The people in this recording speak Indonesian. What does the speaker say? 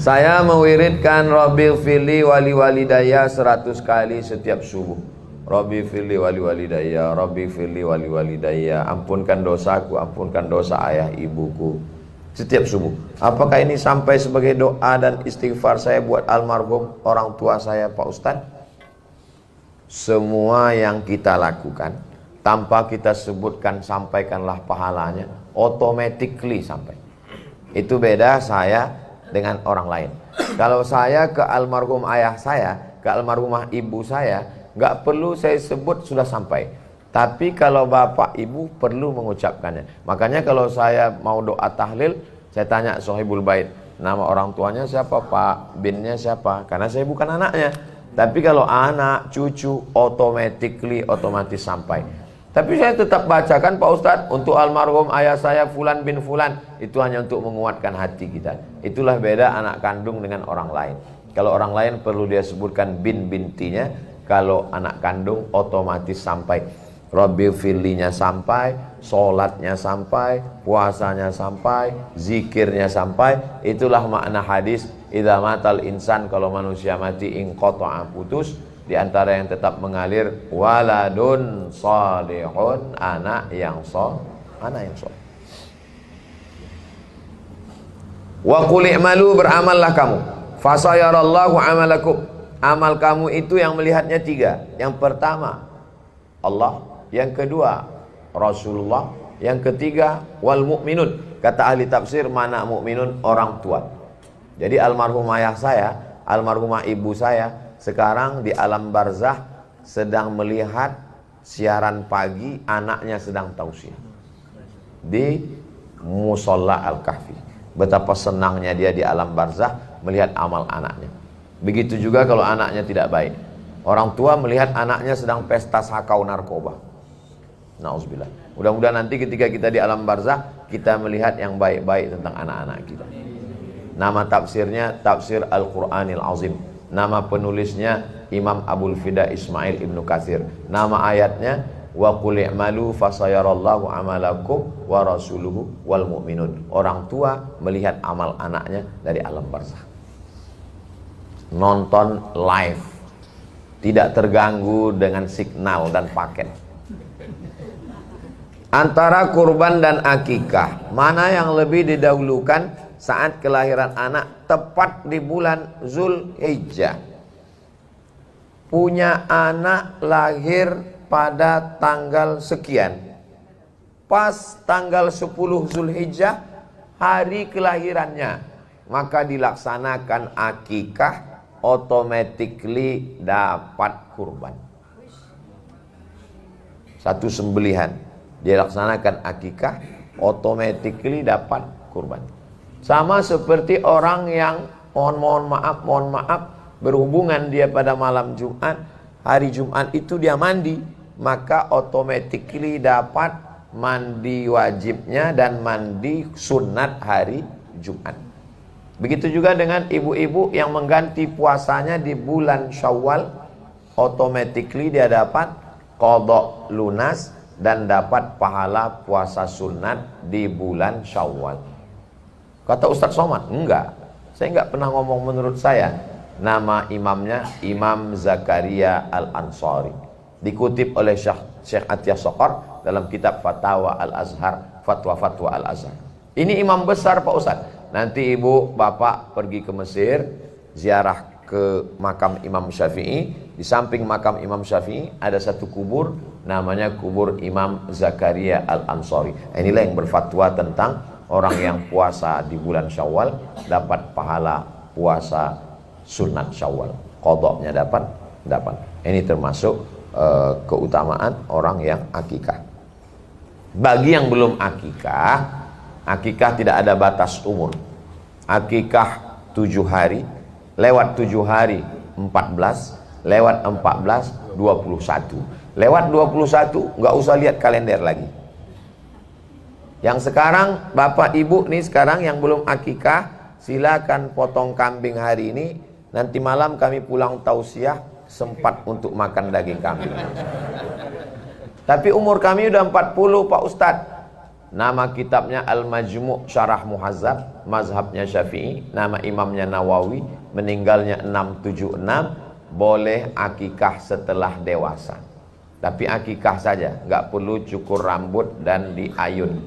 Saya mewiridkan Rabbi fili wali walidaya 100 kali setiap subuh. Rabbi fili wali walidaya, Rabbi fili wali walidaya, ampunkan dosaku, ampunkan dosa ayah ibuku. Setiap subuh. Apakah ini sampai sebagai doa dan istighfar saya buat almarhum orang tua saya, Pak Ustadz? Semua yang kita lakukan tanpa kita sebutkan, sampaikanlah pahalanya, automatically sampai. Itu beda saya dengan orang lain. Kalau saya ke almarhum ayah saya, ke almarhumah ibu saya, nggak perlu saya sebut sudah sampai. Tapi kalau bapak ibu perlu mengucapkannya. Makanya kalau saya mau doa tahlil, saya tanya sohibul bait, nama orang tuanya siapa Pak, binnya siapa, karena saya bukan anaknya. Tapi kalau anak, cucu, otomatis sampai. Tapi saya tetap bacakan Pak Ustadz, untuk almarhum ayah saya Fulan bin Fulan, itu hanya untuk menguatkan hati kita. Itulah beda anak kandung dengan orang lain. Kalau orang lain perlu dia sebutkan bintinya, kalau anak kandung otomatis sampai. Rabbi filinya sampai, sholatnya sampai, puasanya sampai, zikirnya sampai. Itulah makna hadis idza matal insan, kalau manusia mati inqata'a putus. Di antara yang tetap mengalir waladun salihun, anak yang soleh. Wa qul i'malu, beramallah kamu, fasayarallahu amalakum. Amal kamu itu yang melihatnya 3. Yang pertama Allah, yang kedua Rasulullah, yang ketiga wal mu'minun. Kata ahli tafsir, mana mu'minun? Orang tua. Jadi almarhum ayah saya, almarhumah ibu saya sekarang di alam barzah sedang melihat siaran pagi, anaknya sedang tausiah di Musolla Al-Kahfi. Betapa senangnya dia di alam barzah melihat amal anaknya. Begitu juga kalau anaknya tidak baik. Orang tua melihat anaknya sedang pesta sakau narkoba. Nauzubillah. Mudah-mudahan nanti ketika kita di alam barzah, kita melihat yang baik-baik tentang anak-anak kita. Nama tafsirnya Tafsir Al-Quranil Azim. Nama penulisnya Imam Abul Fida Ismail Ibnu Katsir. Nama ayatnya wa qul i'malu fasayarallahu amalakum wa rasuluhu wal mu'minun. Orang tua melihat amal anaknya dari alam barzah. Nonton live, tidak terganggu dengan signal dan paket. Antara kurban dan akikah, mana yang lebih didahulukan saat kelahiran anak tepat di bulan Zulhijjah? Punya anak lahir pada tanggal sekian, pas tanggal 10 Zulhijjah hari kelahirannya, maka dilaksanakan akikah, automatically dapat kurban. Satu sembelihan dia laksanakan akikah, automatically dapat kurban. Sama seperti orang yang mohon maaf berhubungan dia pada malam Jumat, hari Jumat itu dia mandi, maka automatically dapat mandi wajibnya dan mandi sunat hari Jumat. Begitu juga dengan ibu-ibu yang mengganti puasanya di bulan Syawal, automatically dia dapat qadha lunas dan dapat pahala puasa sunat di bulan Syawal. Kata Ustadz Somad, enggak, saya enggak pernah ngomong menurut saya. Nama imamnya Imam Zakaria Al-Ansari, dikutip oleh Syekh Atiyah Soqor dalam kitab Fatawa Al-Azhar, Fatwa Al-Azhar. Ini imam besar Pak Ustadz. Nanti ibu bapak pergi ke Mesir, ziarah ke makam Imam Syafi'i. Di samping makam Imam Syafi'i ada satu kubur, namanya kubur Imam Zakaria Al-Ansari. Inilah yang berfatwa tentang orang yang puasa di bulan Syawal dapat pahala puasa sunat Syawal, qadha-nya dapat. Ini termasuk keutamaan orang yang akikah. Bagi yang belum akikah, akikah tidak ada batas umur. Akikah 7 hari, lewat 7 hari 14, lewat 14 21. Lewat 21 nggak usah lihat kalender lagi. Yang sekarang bapak ibu nih sekarang yang belum akikah, silakan potong kambing hari ini. Nanti malam kami pulang tausiah sempat untuk makan daging kambing. Tapi umur kami udah 40 Pak Ustadz. Nama kitabnya Al-Majmu' Syarah Muhazzab, mazhabnya Syafi'i. Nama imamnya Nawawi, meninggalnya 676. Boleh akikah setelah dewasa, tapi akikah saja, nggak perlu cukur rambut dan diayun.